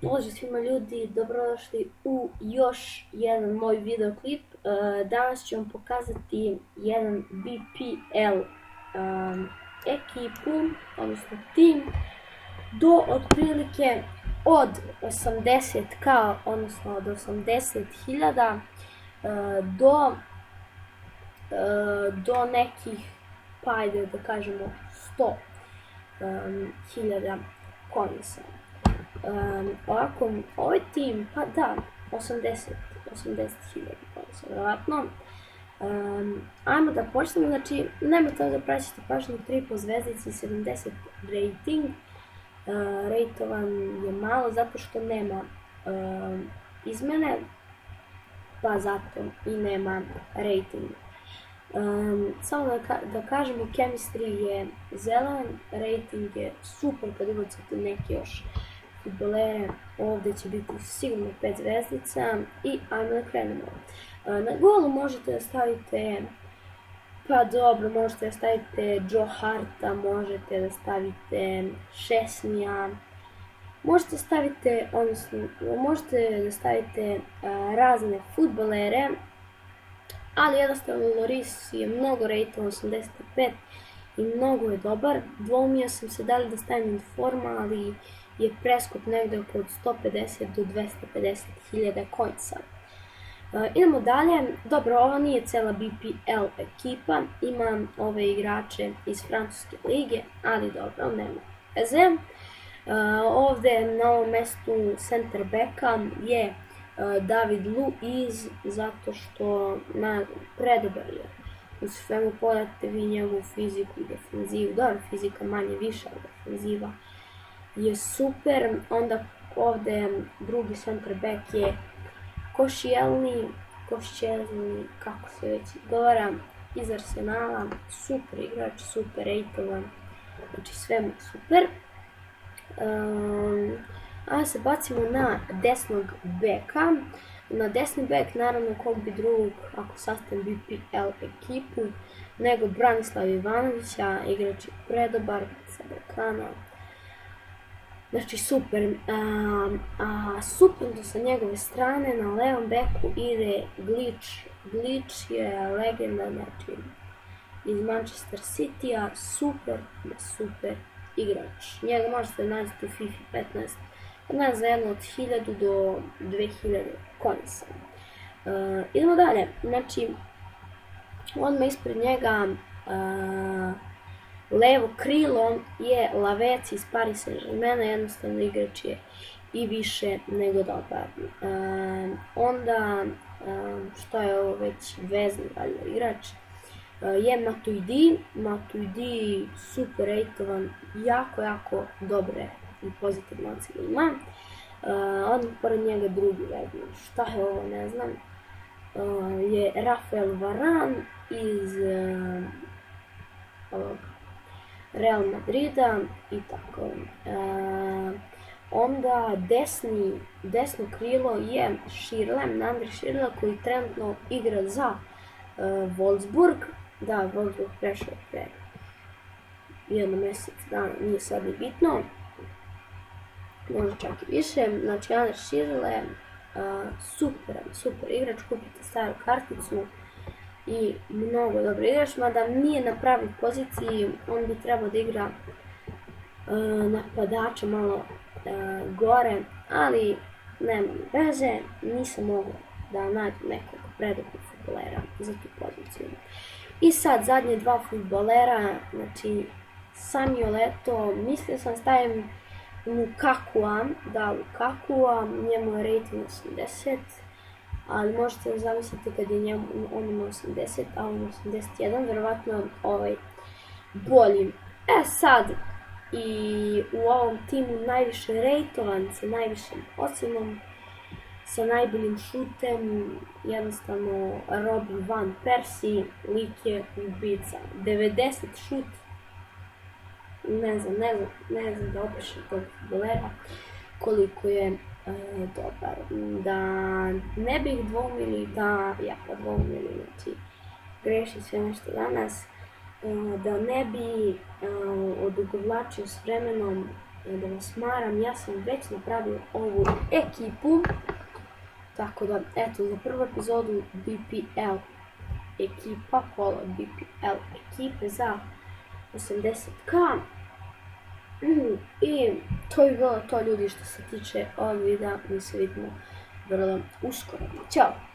Pozdrav svima ljudi, dobrodošli u još jedan moj videoklip. Danas ću vam pokazati jedan BPL ekipu, odnosno tim, do otprilike od 80k, odnosno od 80.000 do nekih, pa ajde da kažemo 100.000 coinsa. Ovako, ovaj tim, pa da, 80.000 coinsa, vjerojatno. Ajmo da počnemo, znači, nemojte da praćite pažnju 3,5 zvezdici, 70 rating. Rejtovan je malo zato što nema izmene, pa zato i nema rating. Samo da kažemo, chemistry je zelen, rating je super kad ubacite neki još futbolere, ovdje će biti sigurno 5 zvezdica i ajmo da krenemo. Na golu možete da stavite, pa dobro, možete da stavite Joe Harta, možete da stavite Šesnija, možete da stavite razne futbolere, ali jednostavno Loris je mnogo rejtovan, 85, i mnogo je dobar. Dvoumio sam se da li da stavim Informa, ali je preskup negde oko 150 do 250.000 coinsa. Idemo dalje. Dobro, ovo nije cela BPL ekipa, imam ove igrače iz Francuske lige, ali dobro, nema veze. Ovdje na ovom mestu center backa je David Luiz, zato što predobar je. U svemu pogledajte vi njegovu fiziku i defenzivu, dobro, fizika manje više, ali defenziva je super. Onda ovdje drugi center back je Košielni, kako se već govara, iz Arsenala, super igrač, super rejtovan, znači sve mu super. A se bacimo na desnog beka. Na desni bek, naravno, kog bi drugog, ako sastavim BPL ekipu, nego Branislava Ivanovića, igrač je predobar sa Balkana. Znači super. Suprotno sa njegove strane, na levom beku ide Glitch. Glitch je legenda, znači, iz Manchester City-a, super igrač. Njega možete naći u FIFA 15, nas za jedno od 1000 do 2000 coinsa. Idemo dalje, znači, odmah ispred njega levo krilo je Lavec iz Paris Saint-Germaina, jednostavno igrač je i više nego dobar. Onda, što je ovo već, vezni igrač, je Matuidi, super rejtovan, jako dobre i pozitivne ocjene ima. Odmah pored njega drugi vezni, šta je ovo, ne znam, je Rafael Varane iz Real Madrida i tako. Onda desno krilo je Andre Schirle, koji trenutno igra za Wolfsburg. Da, Wolfsburg prešao pre jedno mjesec dana, nije sad ni bitno, možda čak i više. Znači, Andre Schirle, super igrač, kupite staru karticu i mnogo dobro igrač, mada nije na pravoj poziciji, on bi trebao da igra napadača malo gore, ali nema veze, nisam mogla da nađem nekog predobnog futbolera za tu poziciju. I sad zadnje dva futbolera, znači Samuel Eto'o, mislio sam stavim Lukakua, njemu je rating 80, ali možete da zamislite kad je on ima 80, a on 81, verovatno ovaj bolji. Sad, i u ovom timu najviše rejtovan, sa najvišim ocjenom, sa najboljim šutem, jednostavno Robin van Persie, lik je ubica. 90 šut, ne znam da opišem tog futbolera koliko je dobar. Da ne bih dvoumili, znači greši sve nešto danas, da ne bi odugovlačio s vremenom, da vas smaram, ja sam već napravio ovu ekipu. Tako da, eto, za prvu epizodu BPL ekipa, pola BPL ekipe za 80k. I to je bilo to, ljudi, što se tiče ovog videa. Mi se vidimo vrlo uskoro. Ćao!